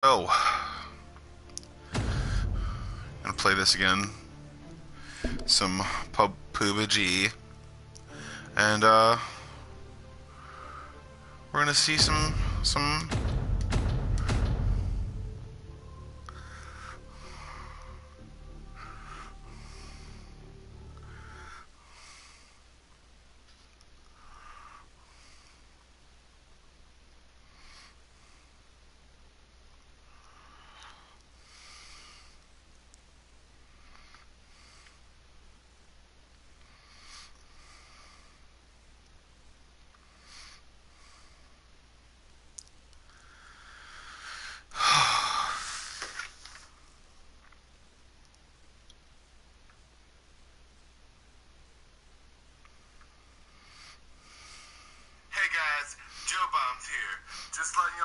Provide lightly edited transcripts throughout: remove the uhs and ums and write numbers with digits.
Oh, gonna play this again. Some PUBG, and we're gonna see some. Hey guys, Joe Bombs here. Just letting you.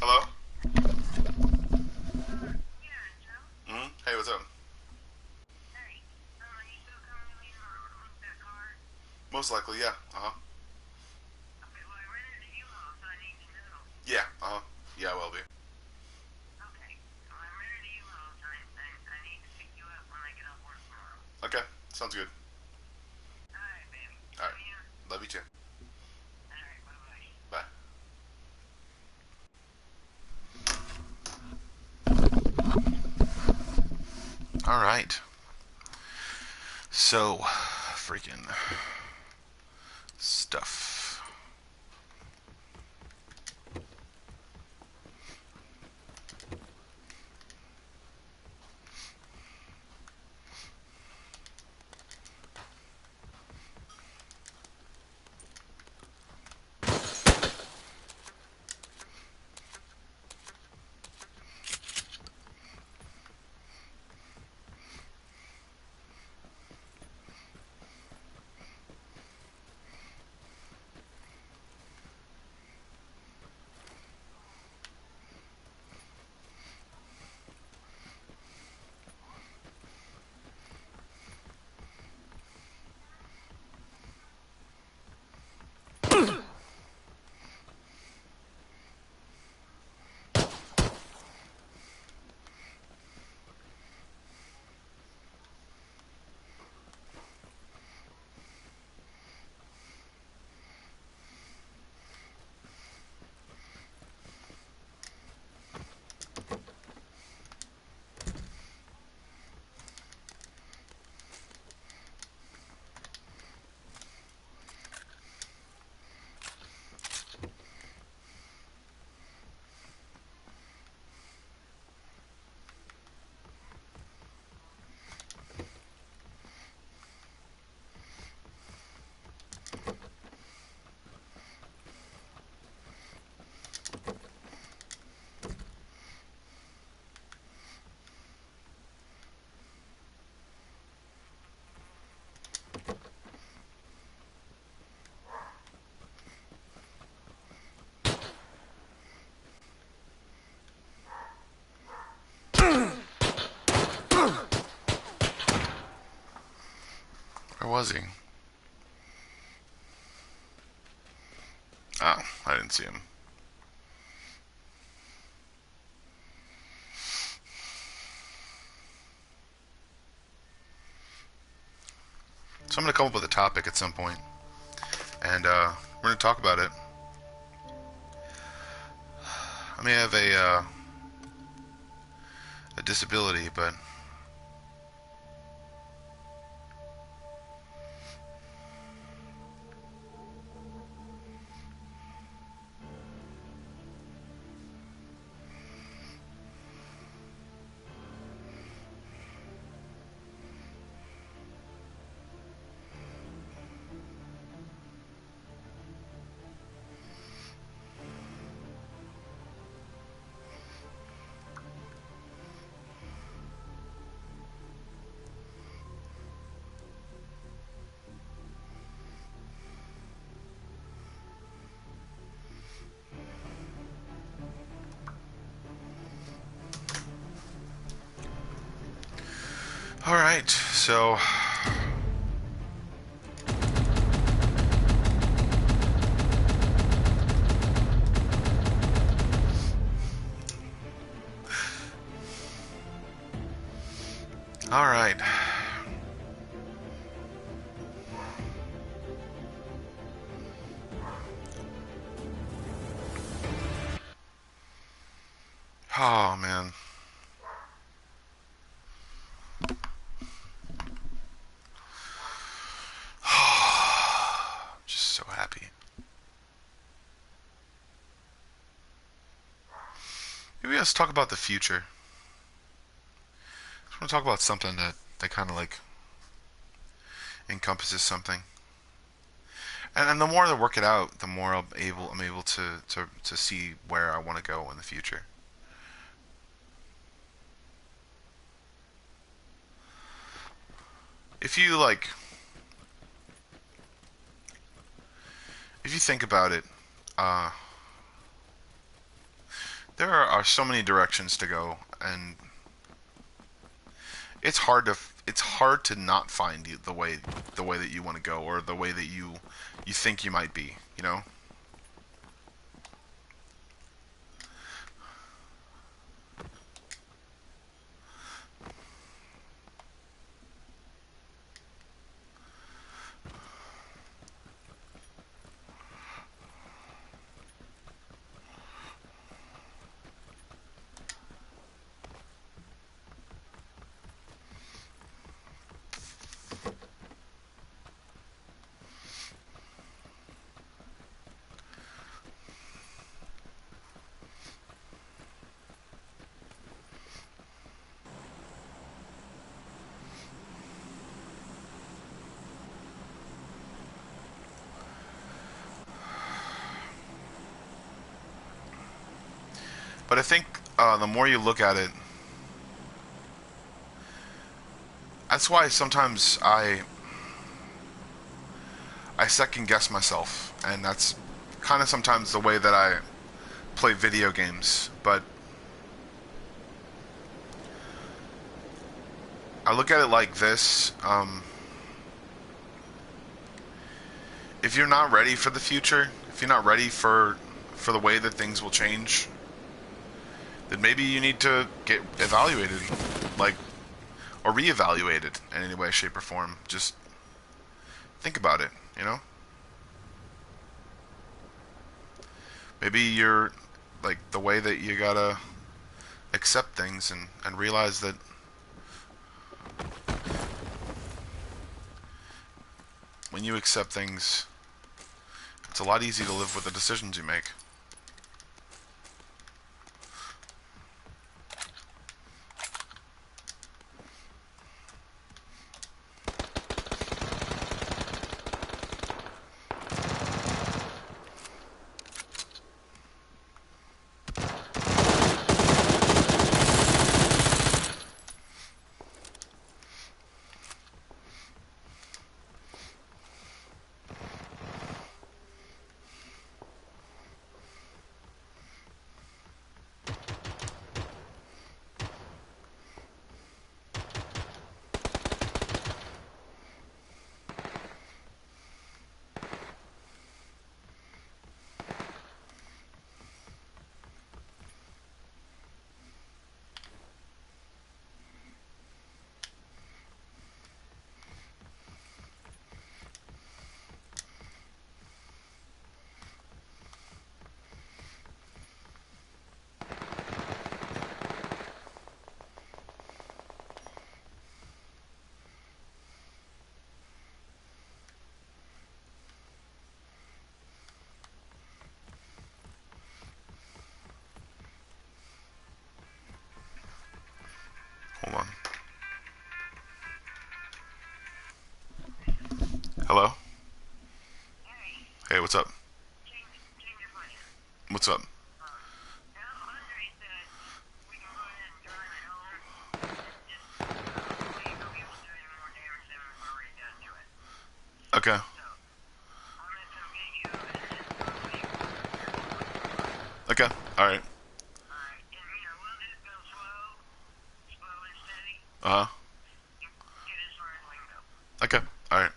Hello? Hey, what's up? Most likely, yeah. Uh huh. Yeah. Uh huh. Yeah, I will be. Okay. Sounds good. All right. Love you too. Bye. All right. So, freaking stuff. was he? Oh, I didn't see him. So I'm going to come up with a topic at some point, and we're going to talk about it. I may have a disability, but all right. So all right. Oh man. Just so happy. Maybe let's talk about the future. I just want to talk about something that kind of like encompasses something. And the more I work it out, the more I'm able to see where I want to go in the future. If you think about it, uh, there are so many directions to go, and it's hard to not find the way that you want to go, or the way that you think you might be. You know. But I think the more you look at it, that's why sometimes I second guess myself, and that's kind of sometimes the way that I play video games. But I look at it like this: if you're not ready for the future, if you're not ready for the way that things will change, then maybe you need to get evaluated, like, or reevaluated in any way, shape, or form. Just think about it, you know? Maybe you're, like, the way that you gotta accept things and realize that when you accept things, it's a lot easier to live with the decisions you make. Hello? Hey, what's up? What's up? Okay. Okay. Alright. Uh huh. Okay. Alright.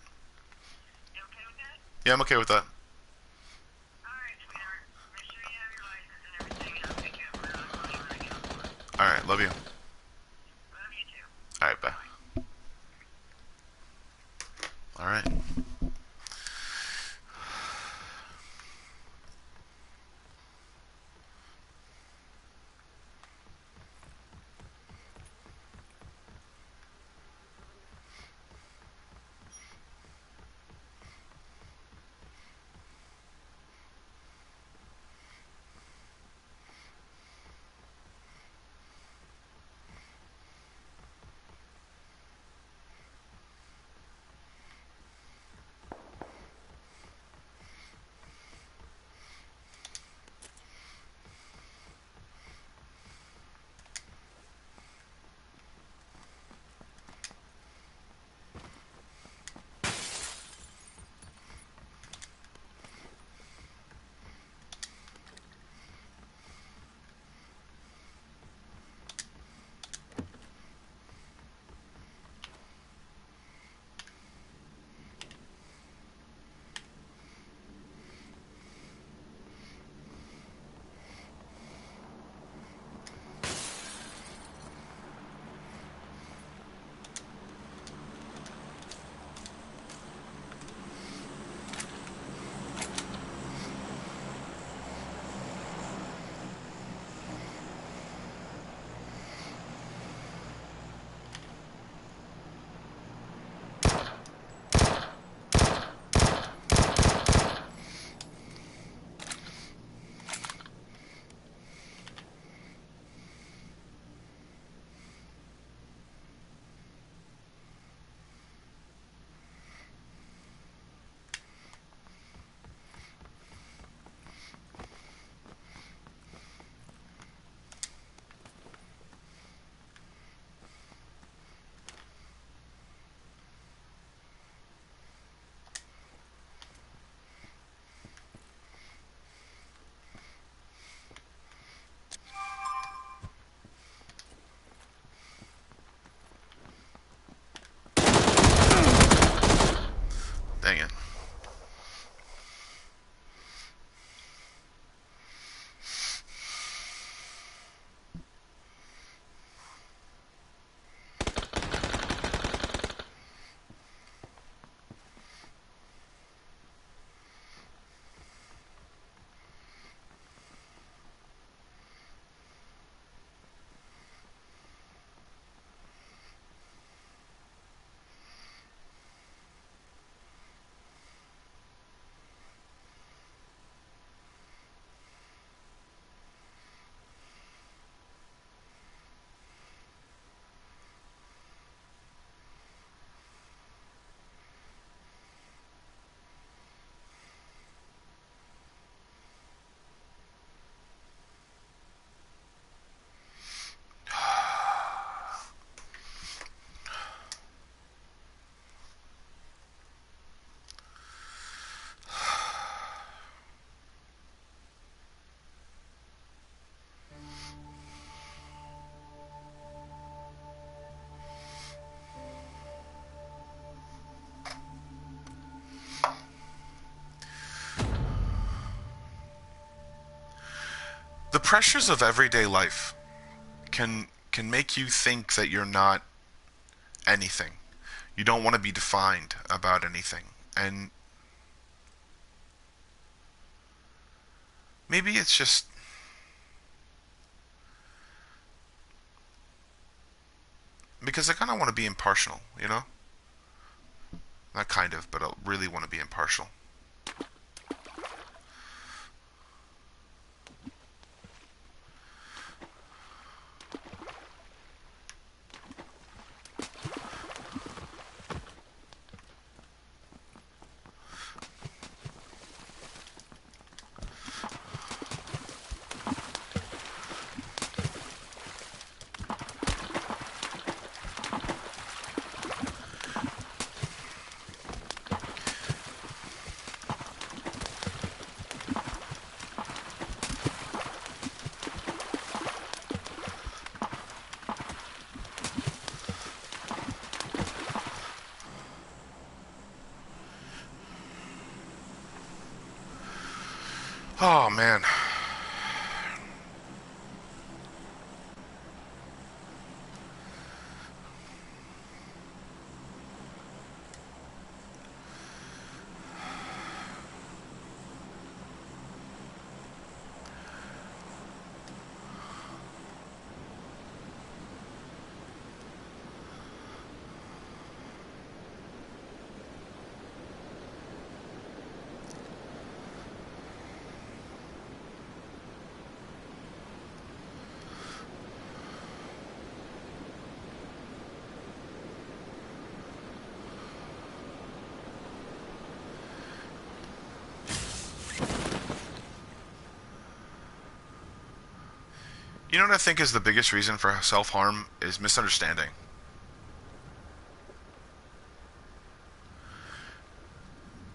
Yeah, I'm okay with that. Alright, love you. Alright, bye. Alright. Dang it. The pressures of everyday life can make you think that you're not anything. You don't want to be defined about anything. And maybe it's just because I kind of want to be impartial, you know? Not kind of, but I really want to be impartial. Oh, man. You know what I think is the biggest reason for self-harm is misunderstanding.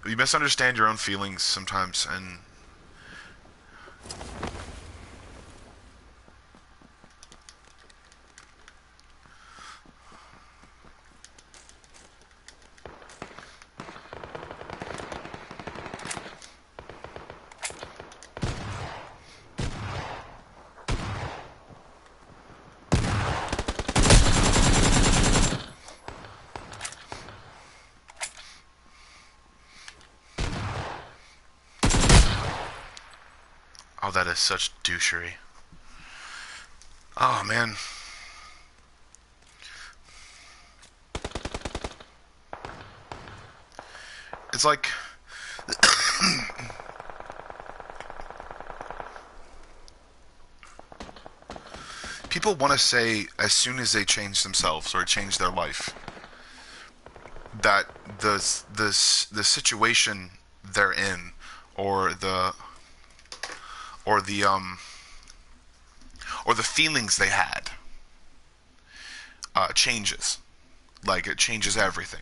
You misunderstand your own feelings sometimes, and oh, that is such douchery. Oh, man. It's like people want to say as soon as they change themselves or change their life that the situation they're in or the or the or the feelings they had changes. Like it changes everything.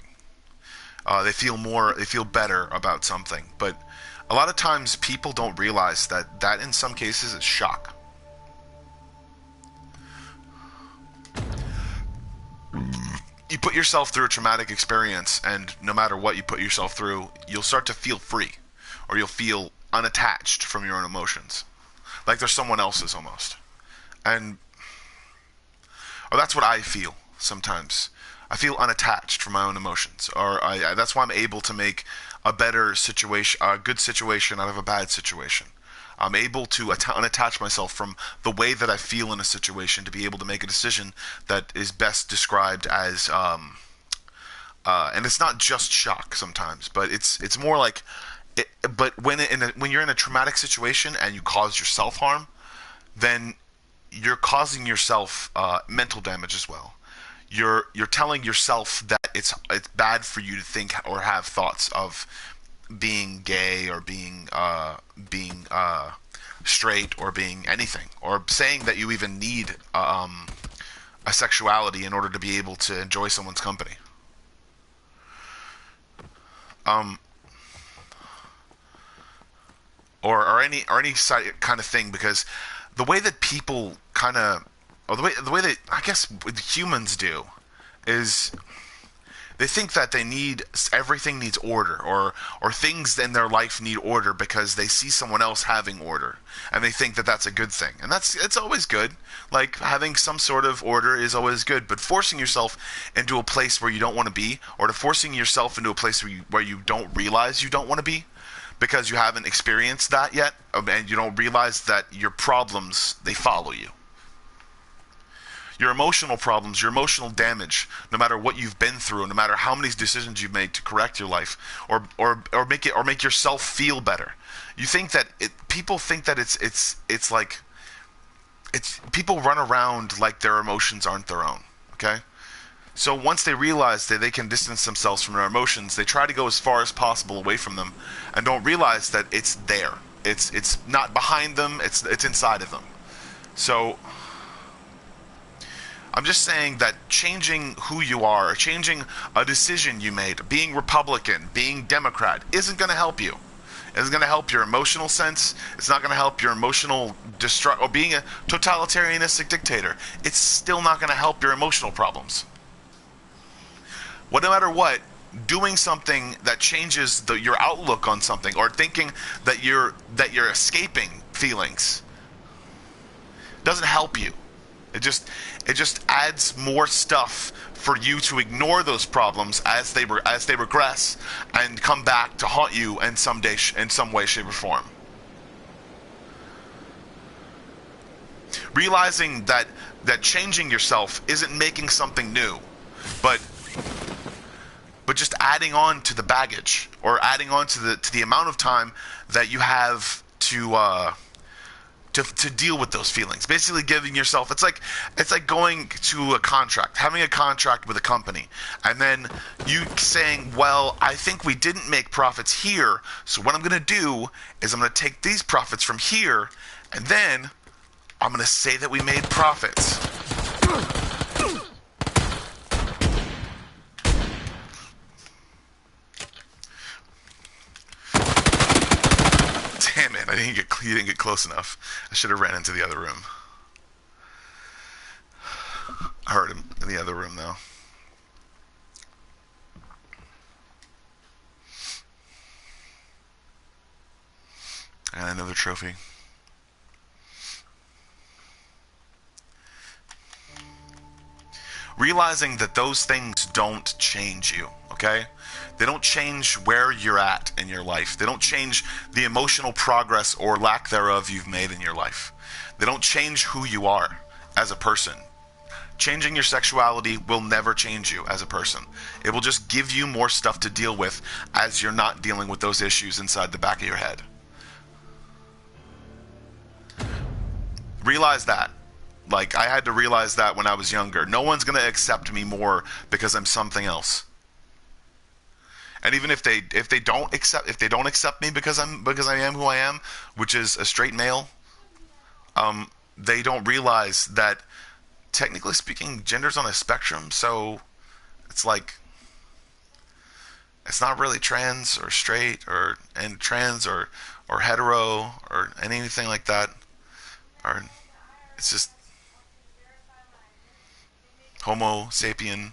They feel better about something. But a lot of times people don't realize that in some cases is shock. You put yourself through a traumatic experience, and no matter what you put yourself through, you'll start to feel free, or you'll feel unattached from your own emotions, like they're someone else's almost. And or that's what I feel sometimes. I feel unattached from my own emotions, or that's why I'm able to make a better situation, a good situation out of a bad situation. I'm able to unattach myself from the way that I feel in a situation to be able to make a decision that is best described as, and it's not just shock sometimes, but it's more like, but when you're in a traumatic situation and you cause yourself harm, then you're causing yourself mental damage as well. You're telling yourself that it's bad for you to think or have thoughts of being gay or being straight or being anything, or saying that you even need a sexuality in order to be able to enjoy someone's company. Um, or any kind of thing, because the way that people kind of, or the way that I guess humans do, is they think that everything needs order, or things in their life need order because they see someone else having order, and they think that that's a good thing, and it's always good. Like having some sort of order is always good, but forcing yourself into a place where you don't want to be, or to forcing yourself into a place where you don't realize you don't want to be, because you haven't experienced that yet, and you don't realize that your problems, they follow you. Your emotional problems, your emotional damage, no matter what you've been through, no matter how many decisions you've made to correct your life, or make yourself feel better. You think that people think that it's like people run around like their emotions aren't their own. Okay, so once they realize that they can distance themselves from their emotions, they try to go as far as possible away from them, and don't realize that it's there. It's not behind them. It's inside of them. So I'm just saying that changing who you are, changing a decision you made, being Republican, being Democrat, isn't going to help you. It isn't going to help your emotional sense. It's not going to help your emotional or being a totalitarianistic dictator. It's still not going to help your emotional problems. No matter what, doing something that changes your outlook on something, or thinking that you're escaping feelings, doesn't help you. It just adds more stuff for you to ignore those problems as they regress and come back to haunt you in some way, shape, or form. Realizing that changing yourself isn't making something new, but just adding on to the baggage, or adding on to the amount of time that you have to deal with those feelings. Basically giving yourself, it's like going to a contract, having a contract with a company, and then you saying, well, I think we didn't make profits here, so what I'm going to do is I'm going to take these profits from here, and then I'm going to say that we made profits. Damn it, you didn't get close enough. I should have ran into the other room. I heard him in the other room, though. And another trophy. Realizing that those things don't change you, okay? They don't change where you're at in your life. They don't change the emotional progress or lack thereof you've made in your life. They don't change who you are as a person. Changing your sexuality will never change you as a person. It will just give you more stuff to deal with as you're not dealing with those issues inside the back of your head. Realize that. Like, I had to realize that when I was younger. No one's going to accept me more because I'm something else. And even if they don't accept me because I am who I am, which is a straight male, they don't realize that, technically speaking, gender's on a spectrum. So it's like, it's not really trans or straight or trans or hetero or anything like that. Or it's just homo sapien,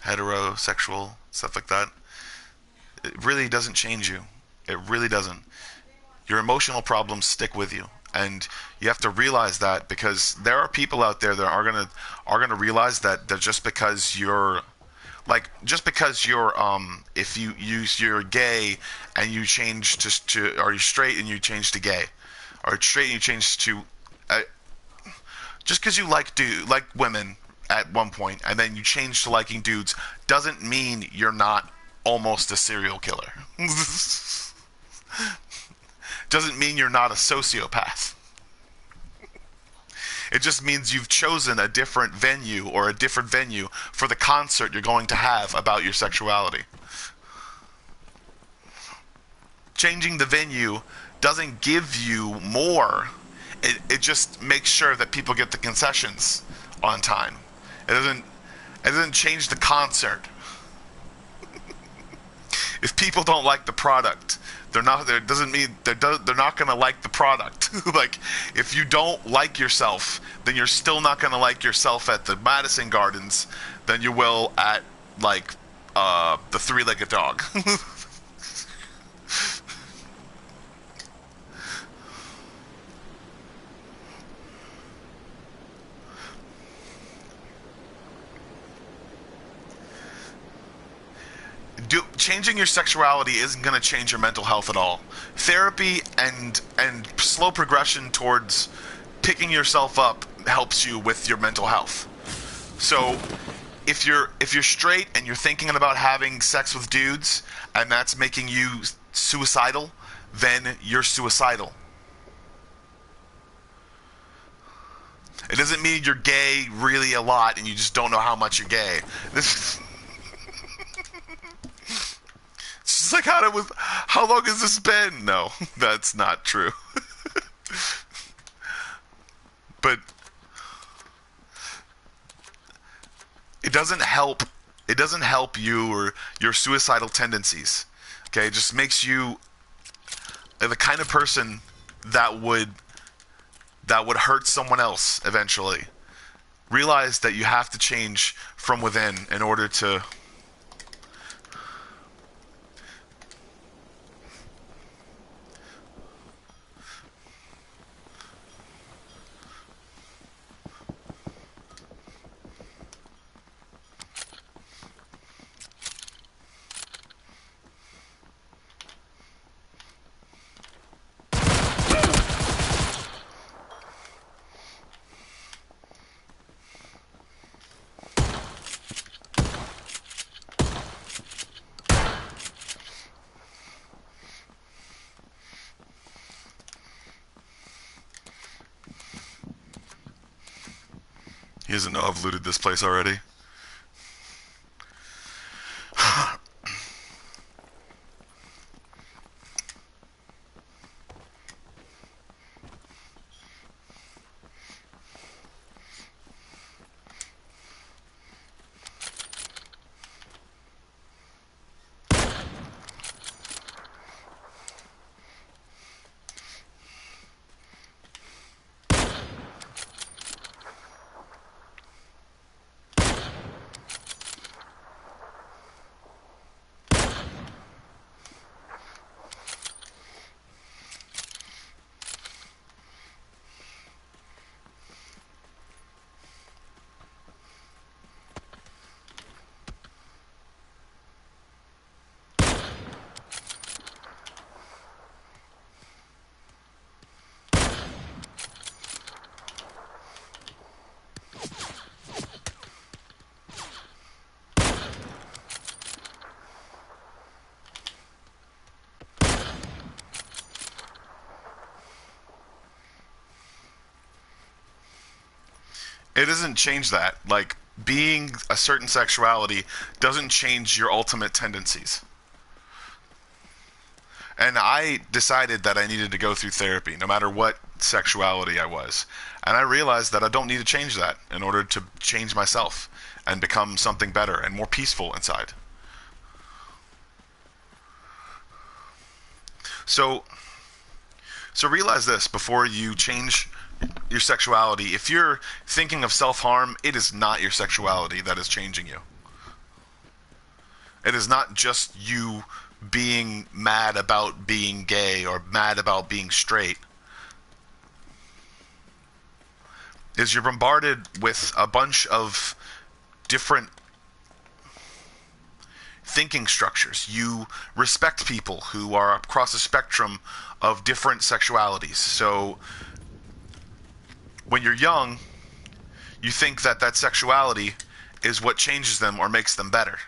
heterosexual, stuff like that. It really doesn't change you. It really doesn't. Your emotional problems stick with you, and you have to realize that, because there are people out there that are gonna realize that just because you're if you're gay and you change to or you're straight and you change to gay, or straight and you change to just because you like women at one point and then you change to liking dudes doesn't mean you're not almost a serial killer. Doesn't mean you're not a sociopath. It just means you've chosen a different venue for the concert you're going to have about your sexuality. Changing the venue doesn't give you more. It just makes sure that people get the concessions on time. It doesn't change the concert. If people don't like the product, doesn't mean they're not going to like the product. Like, if you don't like yourself, then you're still not going to like yourself at the Madison Gardens than you will at the Three-Legged Dog. Changing your sexuality isn't going to change your mental health at all. Therapy and slow progression towards picking yourself up helps you with your mental health. So if you're straight and you're thinking about having sex with dudes and that's making you suicidal, then you're suicidal. It doesn't mean you're gay really a lot and you just don't know how much you're gay. It's just like, how long has this been? No, that's not true. But it doesn't help you or your suicidal tendencies. Okay, it just makes you the kind of person that would hurt someone else eventually. Realize that you have to change from within in order to He doesn't know I've looted this place already. It doesn't change that. Like, being a certain sexuality doesn't change your ultimate tendencies. And I decided that I needed to go through therapy, no matter what sexuality I was. And I realized that I don't need to change that in order to change myself and become something better and more peaceful inside. So realize this before you change your sexuality. If you're thinking of self-harm, it is not your sexuality that is changing you. It is not just you being mad about being gay or mad about being straight. Is you're bombarded with a bunch of different thinking structures. You respect people who are across a spectrum of different sexualities. So when you're young, you think that that sexuality is what changes them or makes them better.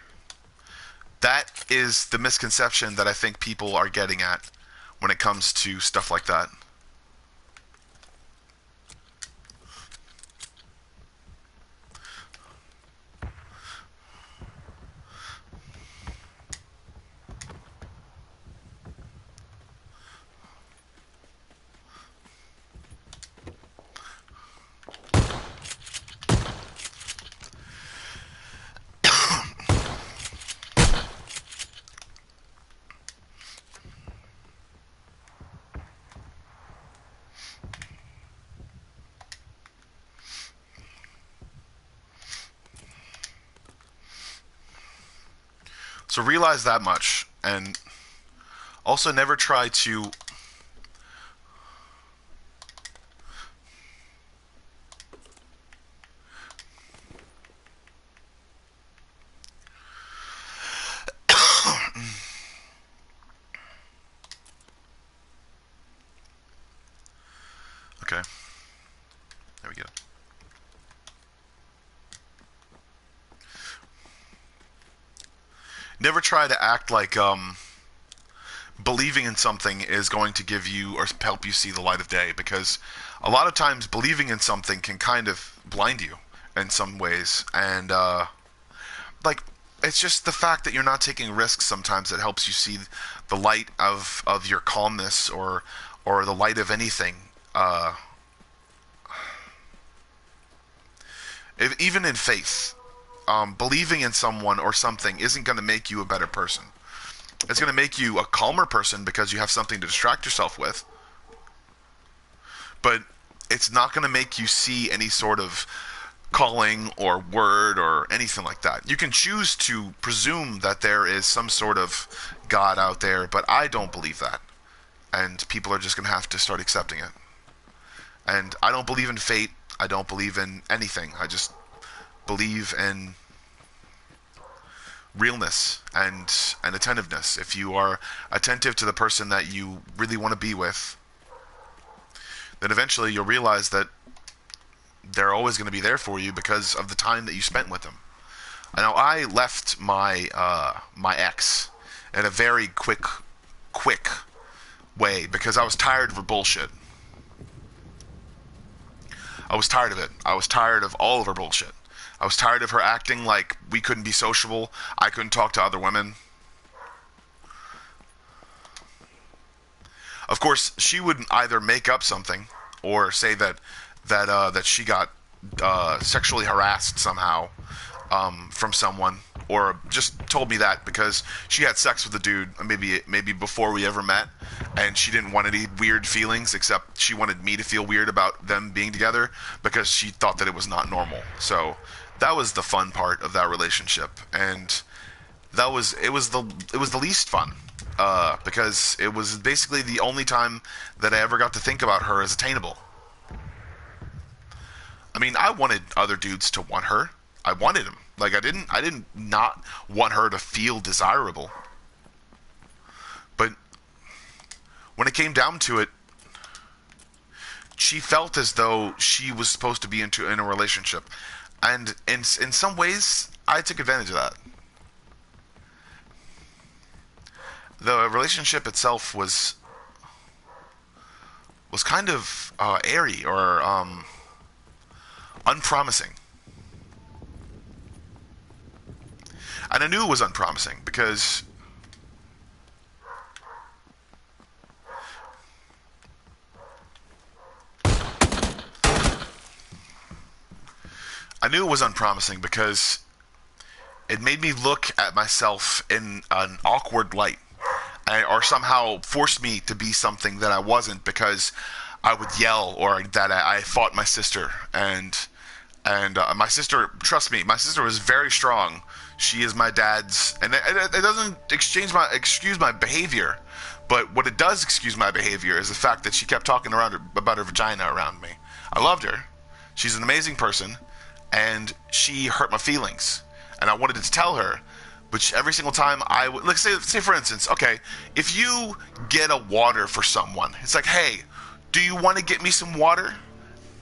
That is the misconception that I think people are getting at when it comes to stuff like that. So realize that much, and also never try to okay. There we go. Never try to act like believing in something is going to give you or help you see the light of day, because a lot of times believing in something can kind of blind you in some ways, and like, it's just the fact that you're not taking risks sometimes that helps you see the light of your calmness, or the light of anything. Even in faith, believing in someone or something isn't going to make you a better person. It's going to make you a calmer person because you have something to distract yourself with. But it's not going to make you see any sort of calling or word or anything like that. You can choose to presume that there is some sort of God out there, but I don't believe that. And people are just going to have to start accepting it. And I don't believe in fate. I don't believe in anything. I just believe in realness and attentiveness. If you are attentive to the person that you really want to be with, then eventually you'll realize that they're always going to be there for you because of the time that you spent with them. Now, I left my my ex in a very quick way because I was tired of her bullshit. I was tired of it. I was tired of all of her bullshit. I was tired of her acting like we couldn't be sociable. I couldn't talk to other women. Of course, she would either make up something or say that she got sexually harassed somehow from someone, or just told me that because she had sex with a dude maybe before we ever met, and she didn't want any weird feelings, except she wanted me to feel weird about them being together because she thought that it was not normal. So that was the fun part of that relationship, and it was the least fun because it was basically the only time that I ever got to think about her as attainable. I mean, I wanted other dudes to want her. I wanted them. Like, I didn't not want her to feel desirable. But when it came down to it, she felt as though she was supposed to be in a relationship. And in some ways, I took advantage of that. The relationship itself was kind of airy or unpromising. And I knew it was unpromising because it made me look at myself in an awkward light, or somehow forced me to be something that I wasn't, because I would yell or that I fought my sister, and my sister, trust me, my sister was very strong. She is my dad's, and it doesn't excuse my behavior, but what it does excuse my behavior is the fact that she kept talking about her vagina around me. I loved her. She's an amazing person, and she hurt my feelings, and I wanted to tell her, but every single time I would, like, say for instance, okay, if you get a water for someone, it's like, hey, do you want to get me some water?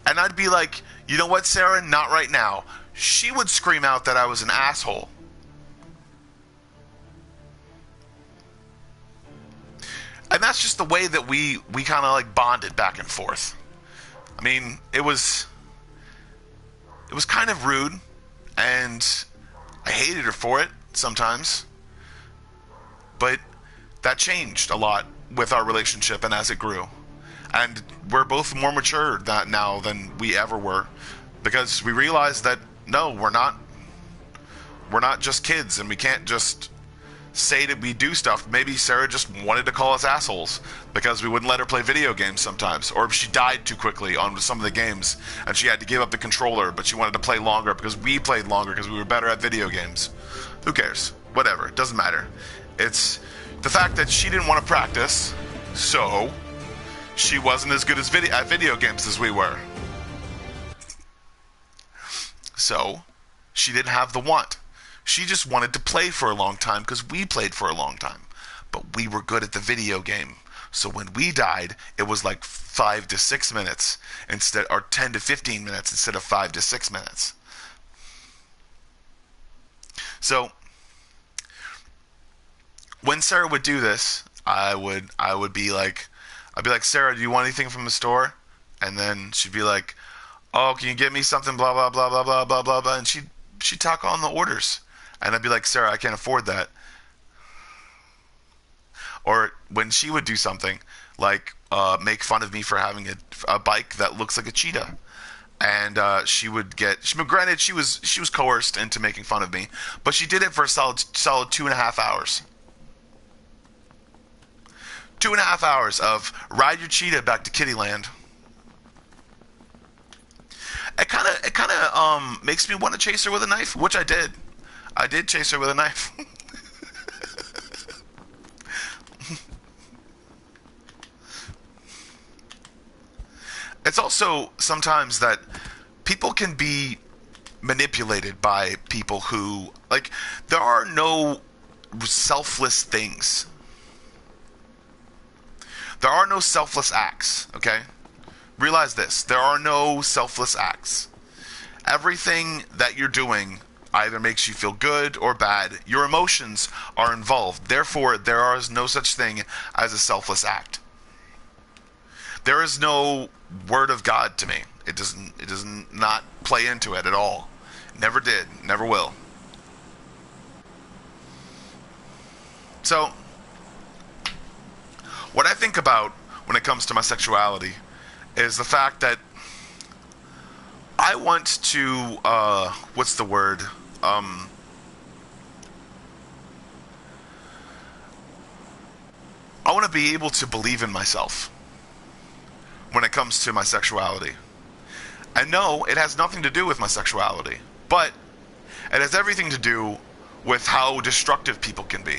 And I'd be like, you know what, Sarah, not right now. She would scream out that I was an asshole. And that's just the way that we kind of like bonded back and forth. I mean, it was kind of rude, and I hated her for it sometimes. But that changed a lot with our relationship and as it grew. And we're both more mature now than we ever were, because we realized that no, we're not just kids, and we can't just say that we do stuff. Maybe Sarah just wanted to call us assholes because we wouldn't let her play video games sometimes, or she died too quickly on some of the games and she had to give up the controller, but she wanted to play longer because we played longer because we were better at video games. Who cares? Whatever. It doesn't matter. It's the fact that she didn't want to practice, so she wasn't as good at video games as we were. So she didn't have the want. She just wanted to play for a long time because we played for a long time. But we were good at the video game. So when we died, it was like 5 to 6 minutes instead, or 10 to 15 minutes instead of 5 to 6 minutes. So when Sarah would do this, I would be like, I'd be like, Sarah, do you want anything from the store? And then she'd be like, oh, can you get me something, blah, blah, blah, blah, blah, blah, blah, blah. And she'd talk on the orders. And I'd be like, Sarah, I can't afford that. Or when she would do something, like make fun of me for having a bike that looks like a cheetah. And she would granted, she was coerced into making fun of me, but she did it for a solid 2.5 hours. 2.5 hours of ride your cheetah back to Kittyland. It kind of makes me want to chase her with a knife, which I did. I did chase her with a knife. It's also sometimes that people can be manipulated by people who, like, there are no selfless things. There are no selfless acts, okay? Realize this. There are no selfless acts. Everything that you're doing either makes you feel good or bad. Your emotions are involved. Therefore, there is no such thing as a selfless act. There is no word of God to me. It does not play into it at all. Never did. Never will. So, what I think about when it comes to my sexuality is the fact that I want to, what's the word? I want to be able to believe in myself when it comes to my sexuality. I know it has nothing to do with my sexuality, but it has everything to do with how destructive people can be.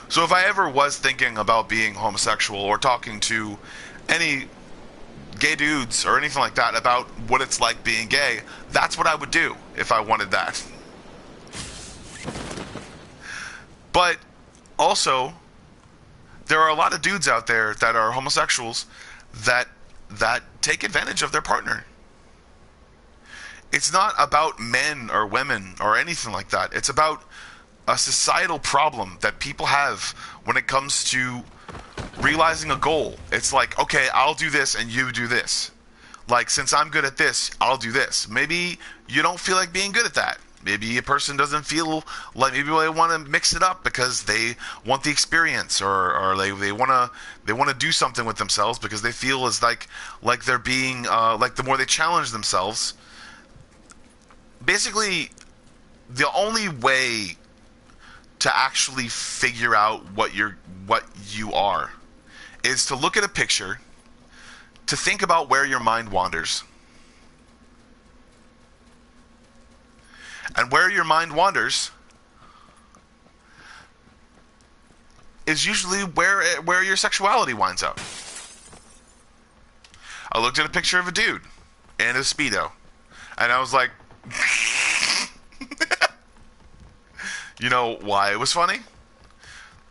So if I ever was thinking about being homosexual or talking to any gay dudes or anything like that about what it's like being gay, that's what I would do if I wanted that. But also, there are a lot of dudes out there that are homosexuals that take advantage of their partner. It's not about men or women or anything like that. It's about a societal problem that people have when it comes to realizing a goal. It's like, okay, I'll do this and you do this. Like, since I'm good at this, I'll do this. Maybe you don't feel like being good at that. Maybe a person doesn't feel like, maybe they want to mix it up because they want the experience, or they want to do something with themselves because they feel as like they're being like, the more they challenge themselves. Basically, the only way to actually figure out what you are is to look at a picture, to think about where your mind wanders. And where your mind wanders is usually where your sexuality winds up. I looked at a picture of a dude in a Speedo, and I was like, you know why it was funny?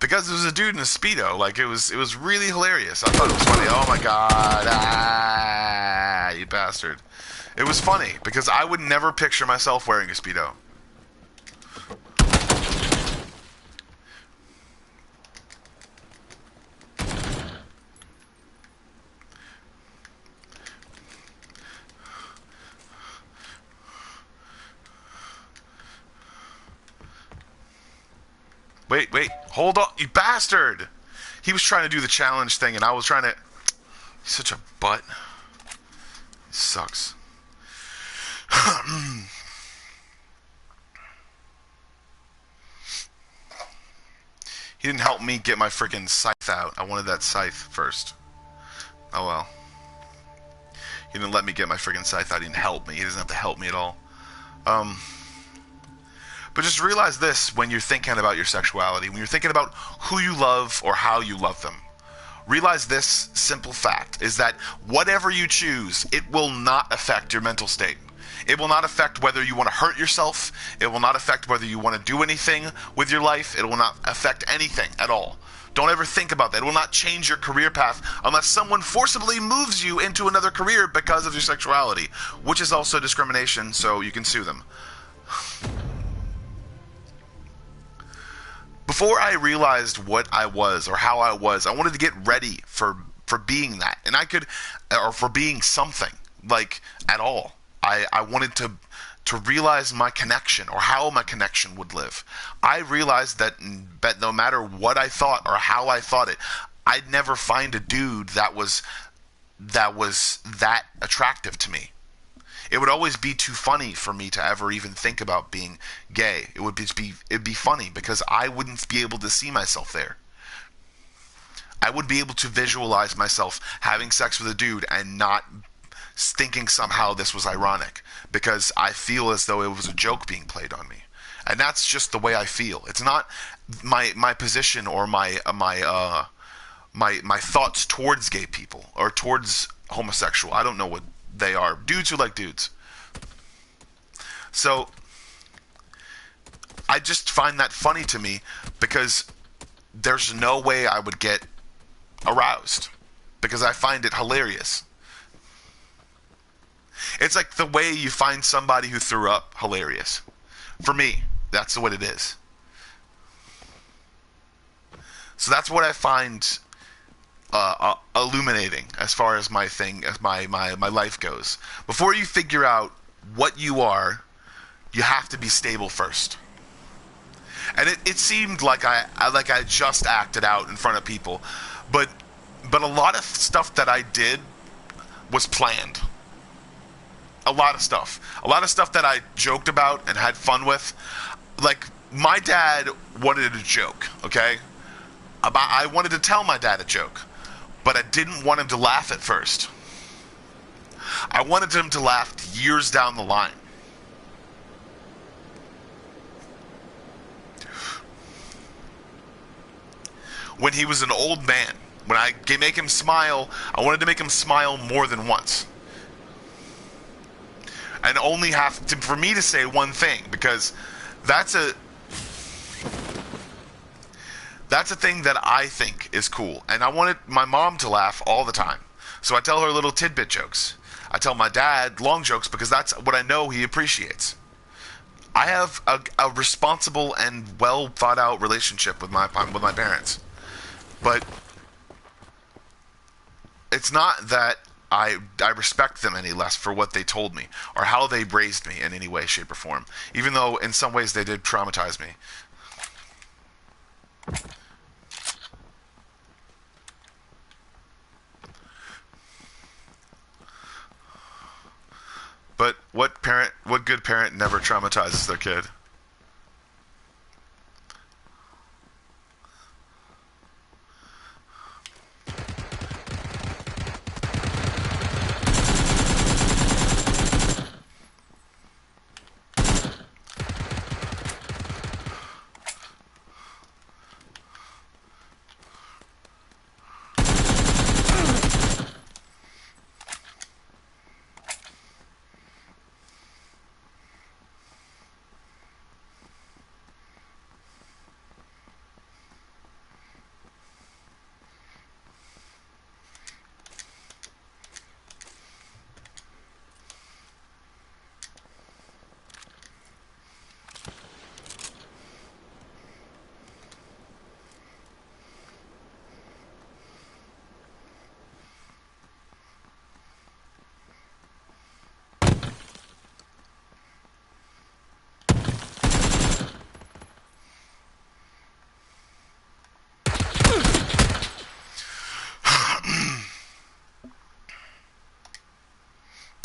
Because it was a dude in a Speedo. Like, it was really hilarious. I thought it was funny. Oh my god, you bastard. It was funny because I would never picture myself wearing a Speedo. Wait, hold on, you bastard! He was trying to do the challenge thing and I was trying to... He's such a butt. He sucks. He didn't help me get my freaking scythe out. I wanted that scythe first. Oh well. He didn't let me get my freaking scythe out. He didn't help me. He doesn't have to help me at all. But just realize this when you're thinking about your sexuality, when you're thinking about who you love or how you love them. Realize this simple fact, is that whatever you choose, it will not affect your mental state. It will not affect whether you want to hurt yourself. It will not affect whether you want to do anything with your life. It will not affect anything at all. Don't ever think about that. It will not change your career path unless someone forcibly moves you into another career because of your sexuality, which is also discrimination, so you can sue them. Before I realized what I was or how I was, I wanted to get ready for being that. And I could, or for being something, like, at all. I wanted to realize my connection or how my connection would live. I realized that no matter what I thought or how I thought it, I'd never find a dude that was that attractive to me. It would always be too funny for me to ever even think about being gay. It'd be funny because I wouldn't be able to see myself there. I would be able to visualize myself having sex with a dude and not thinking somehow this was ironic, because I feel as though it was a joke being played on me. And that's just the way I feel. It's not my position or my thoughts towards gay people or towards homosexual. I don't know what they are. Dudes who like dudes. So I just find that funny to me because there's no way I would get aroused, because I find it hilarious. It's like the way you find somebody who threw up hilarious. For me, that's what it is. So that's what I find illuminating as far as my thing, as my life goes. Before you figure out what you are, you have to be stable first. And it seemed like I just acted out in front of people, but a lot of stuff that I did was planned. A lot of stuff that I joked about and had fun with. Like, my dad wanted a joke, okay? I wanted to tell my dad a joke, but I didn't want him to laugh at first. I wanted him to laugh years down the line. When he was an old man, when I make him smile, I wanted to make him smile more than once. And only have to, for me to say one thing, because that's a thing that I think is cool. And I wanted my mom to laugh all the time. So I tell her little tidbit jokes. I tell my dad long jokes because that's what I know he appreciates. I have a responsible and well thought out relationship with my parents. But it's not that I respect them any less for what they told me or how they raised me in any way, shape, or form. Even though in some ways they did traumatize me. But what good parent never traumatizes their kid?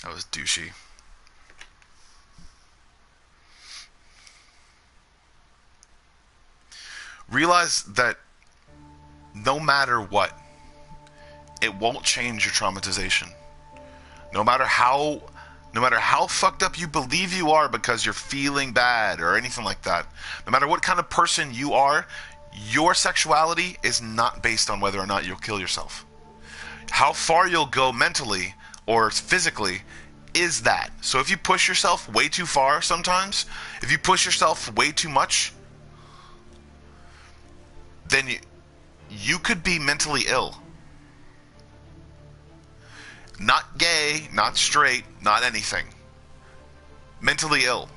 That was douchey. Realize that no matter what, it won't change your traumatization. No matter how fucked up you believe you are because you're feeling bad or anything like that, no matter what kind of person you are, your sexuality is not based on whether or not you'll kill yourself. How far you'll go mentally or physically is that. So if you push yourself way too far sometimes, if you push yourself way too much, then you could be mentally ill. Not gay, not straight, not anything. Mentally ill.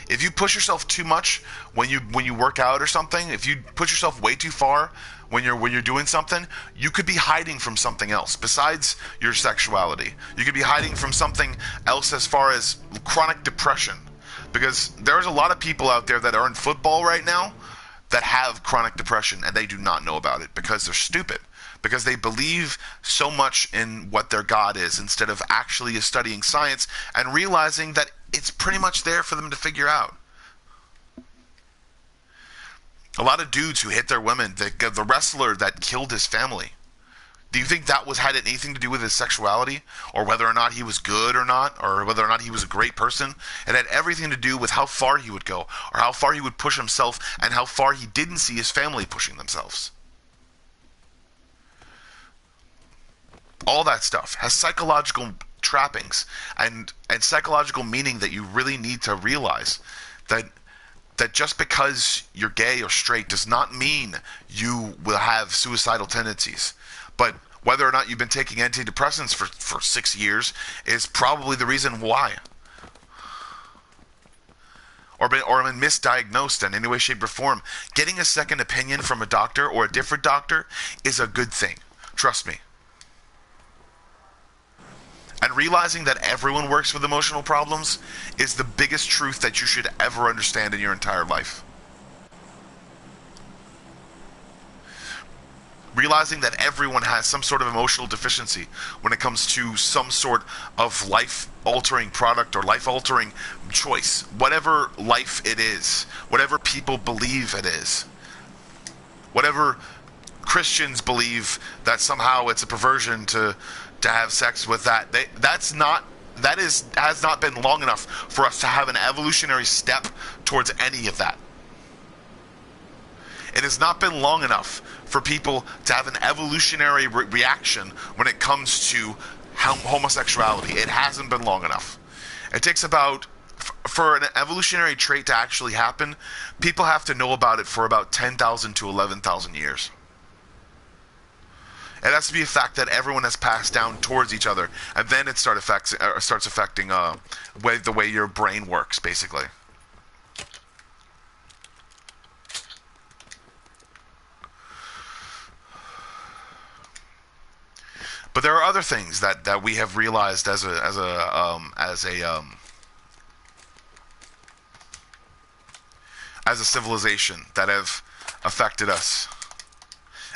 If you push yourself too much when you work out or something, if you push yourself way too far when you're doing something, you could be hiding from something else besides your sexuality. You could be hiding from something else as far as chronic depression. Because there's a lot of people out there that are in football right now that have chronic depression and they do not know about it because they're stupid. Because they believe so much in what their God is instead of actually studying science and realizing that it's pretty much there for them to figure out. A lot of dudes who hit their women, the wrestler that killed his family, do you think that had anything to do with his sexuality or whether or not he was good or not, or whether or not he was a great person? It had everything to do with how far he would go or how far he would push himself and how far he didn't see his family pushing themselves. All that stuff has psychological trappings and psychological meaning that you really need to realize that just because you're gay or straight does not mean you will have suicidal tendencies. But whether or not you've been taking antidepressants for 6 years is probably the reason why. or been misdiagnosed in any way, shape, or form, getting a second opinion from a doctor or a different doctor is a good thing. Trust me. And realizing that everyone works with emotional problems is the biggest truth that you should ever understand in your entire life. Realizing that everyone has some sort of emotional deficiency when it comes to some sort of life-altering product or life-altering choice. Whatever life it is. Whatever people believe it is. Whatever Christians believe that somehow it's a perversion to have sex with that. Has not been long enough for us to have an evolutionary step towards any of that. It has not been long enough for people to have an evolutionary reaction when it comes to homosexuality. It hasn't been long enough. It takes about, for an evolutionary trait to actually happen, people have to know about it for about 10,000 to 11,000 years. It has to be a fact that everyone has passed down towards each other, and then it starts affecting the way your brain works, basically. But there are other things that we have realized as a civilization that have affected us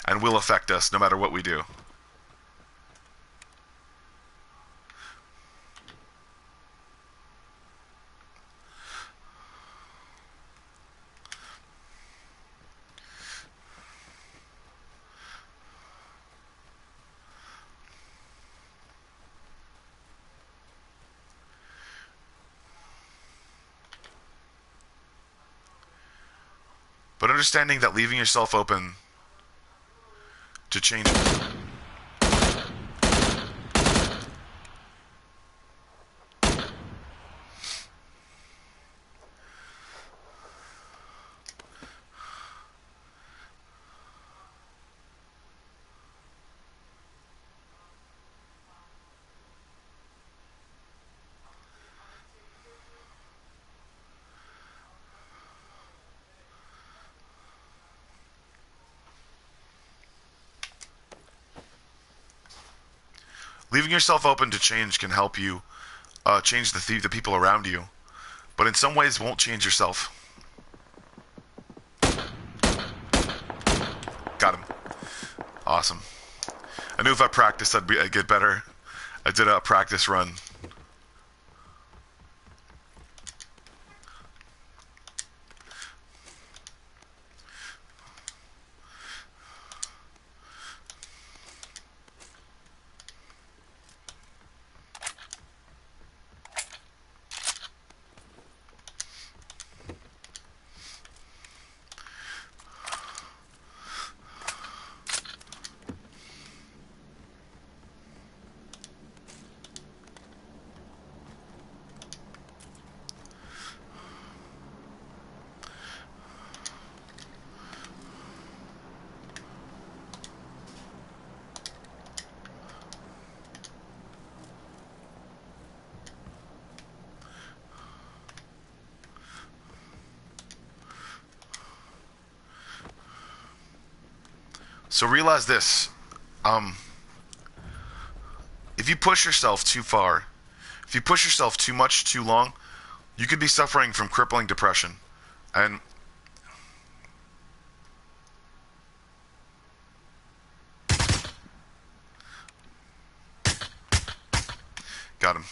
and will affect us no matter what we do. But understanding that leaving yourself open to change. Leaving yourself open to change can help you change the people around you, but in some ways won't change yourself. Got him. Awesome. I knew if I practiced I'd get better. I did a practice run. So realize this, if you push yourself too far, if you push yourself too much, too long, you could be suffering from crippling depression. And got him.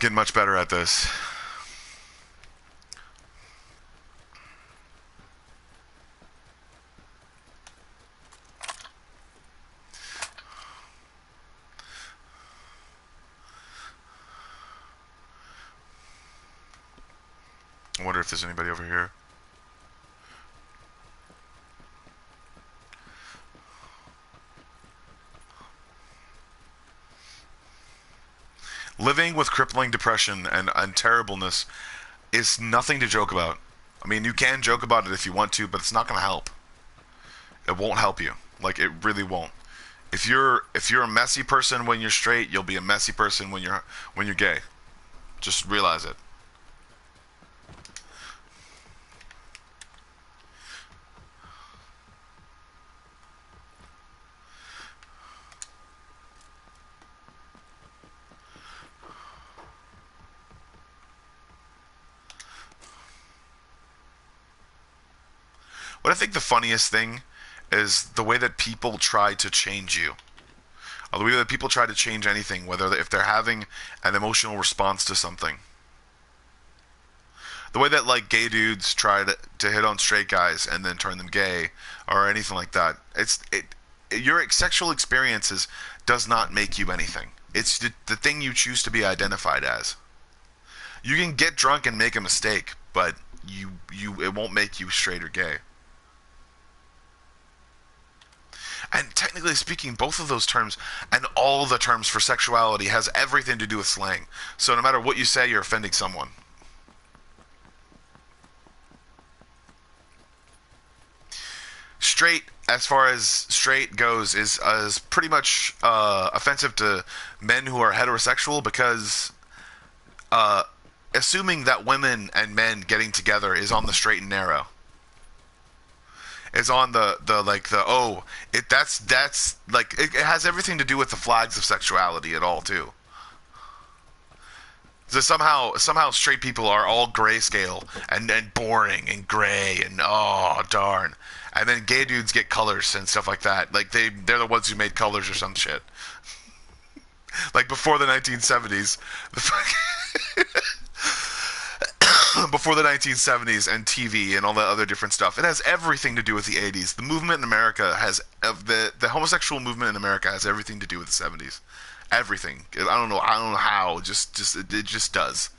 Getting much better at this. I wonder if there's anybody over here. Living with crippling depression and terribleness is nothing to joke about. I mean, you can joke about it if you want to, but it's not going to help. It won't help you. Like, it really won't. If you're a messy person when you're straight, you'll be a messy person when you're gay. Just realize it. But I think the funniest thing is the way that people try to change you. Or the way that people try to change anything, whether if they're having an emotional response to something. The way that like gay dudes try to hit on straight guys and then turn them gay or anything like that. Your sexual experiences does not make you anything. It's the thing you choose to be identified as. You can get drunk and make a mistake, but it won't make you straight or gay. And technically speaking, both of those terms and all the terms for sexuality has everything to do with slang. So no matter what you say, you're offending someone. Straight, as far as straight goes, is pretty much offensive to men who are heterosexual because assuming that women and men getting together is on the straight and narrow. Is on that's like it has everything to do with the flags of sexuality at all too. So somehow straight people are all grayscale and boring and gray and oh darn. And then gay dudes get colors and stuff like that. Like they're the ones who made colors or some shit. Like before the 1970s. Before the 1970s and TV and all that other different stuff. It has everything to do with the 80s. The movement in America has the homosexual movement in America has everything to do with the 70s. Everything. I don't know how. It just does.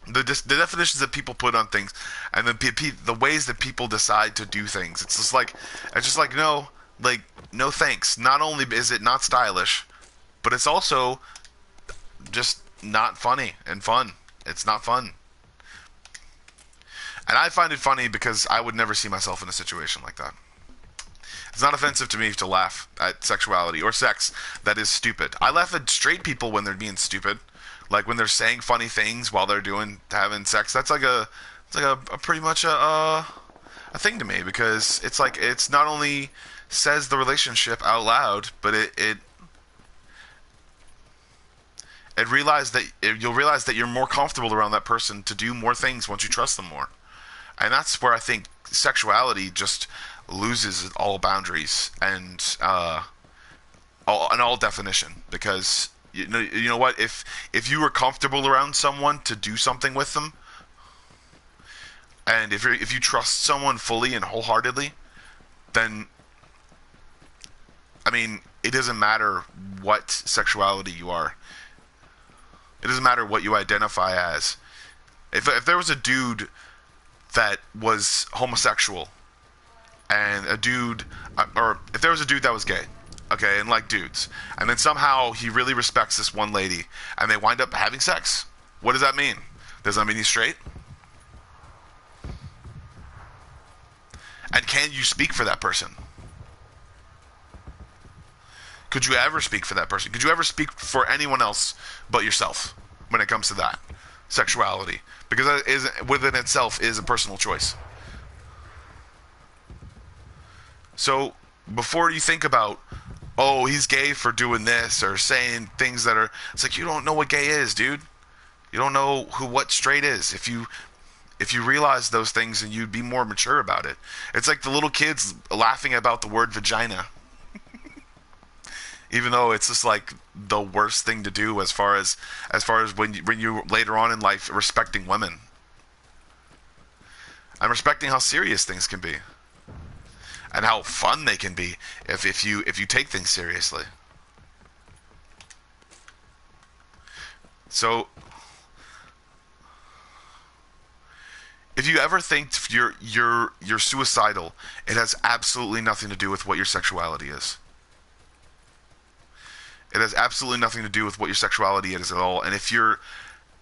The definitions that people put on things, and the ways that people decide to do things. It's just like no thanks. Not only is it not stylish, but it's also just not funny and fun. It's not fun. And I find it funny because I would never see myself in a situation like that. It's not offensive to me to laugh at sexuality or sex that is stupid. I laugh at straight people when they're being stupid. Like when they're saying funny things while they're having sex. That's like a pretty much a thing to me, because it's like it's not only says the relationship out loud, but you'll realize that you're more comfortable around that person to do more things once you trust them more. And that's where I think sexuality just loses all boundaries and all definition, because you know what, if you were comfortable around someone to do something with them, and if you trust someone fully and wholeheartedly, then I mean, it doesn't matter what sexuality you are. It doesn't matter what you identify as. If there was a dude that was homosexual and or if there was a dude that was gay, okay, and like dudes, and then somehow he really respects this one lady and they wind up having sex, what does that mean? Does that mean he's straight? And can you speak for that person? Could you ever speak for that person? Could you ever speak for anyone else but yourself when it comes to that sexuality? Because that is, within itself, is a personal choice. So before you think about, oh, he's gay for doing this or saying things that are, it's like, you don't know what gay is, dude. You don't know what straight is. If you realize those things, and you'd be more mature about it. It's like the little kids laughing about the word vagina. Even though it's just like the worst thing to do as far as when you later on in life respecting women. And respecting how serious things can be. And how fun they can be if you take things seriously. So if you ever think you're suicidal, it has absolutely nothing to do with what your sexuality is. It has absolutely nothing to do with what your sexuality is at all. And if you're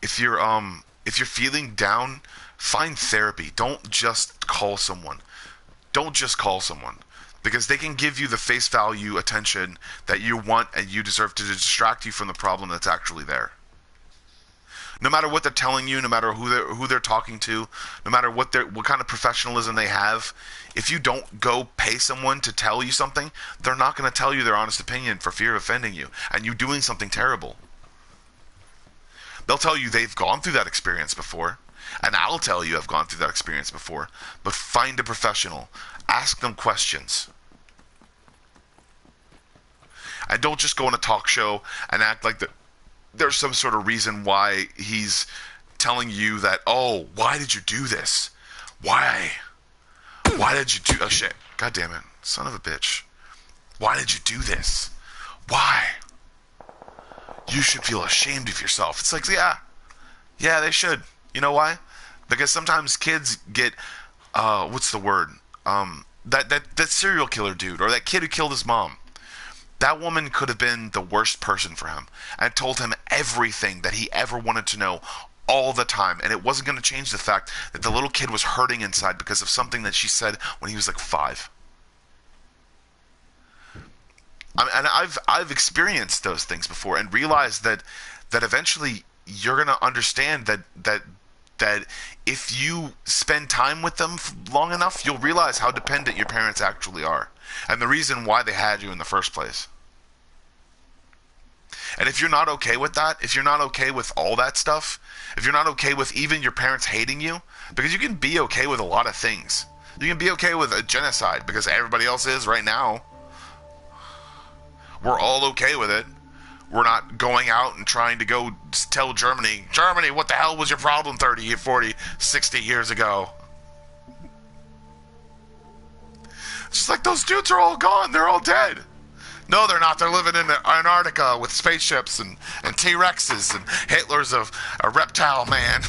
feeling down, find therapy. Don't just call someone. Don't just call someone, because they can give you the face value attention that you want and you deserve to distract you from the problem that's actually there. No matter what they're telling you, no matter who they're talking to, no matter what kind of professionalism they have, if you don't go pay someone to tell you something, they're not going to tell you their honest opinion for fear of offending you and you doing something terrible. They'll tell you they've gone through that experience before, And I'll tell you I've gone through that experience before. But find a professional. Ask them questions. And don't just go on a talk show and act like there's some sort of reason why he's telling you that, oh, why did you do this? Why? Why did you do... Oh, shit. God damn it. Son of a bitch. Why did you do this? Why? You should feel ashamed of yourself. It's like, yeah. Yeah, they should. You know why? Because sometimes kids get... what's the word? That serial killer dude, or that kid who killed his mom. That woman could have been the worst person for him and told him everything that he ever wanted to know all the time. And it wasn't going to change the fact that the little kid was hurting inside because of something that she said when he was like 5. And I've experienced those things before and realized that eventually you're going to understand that if you spend time with them long enough, you'll realize how dependent your parents actually are. And the reason why they had you in the first place. And if you're not okay with that, if you're not okay with all that stuff, if you're not okay with even your parents hating you, because you can be okay with a lot of things. You can be okay with a genocide because everybody else is right now. We're all okay with it. We're not going out and trying to go tell Germany, what the hell was your problem 30, 40, 60 years ago? It's just like, those dudes are all gone. They're all dead. No, they're not. They're living in Antarctica with spaceships and T-Rexes, and Hitler's a reptile man.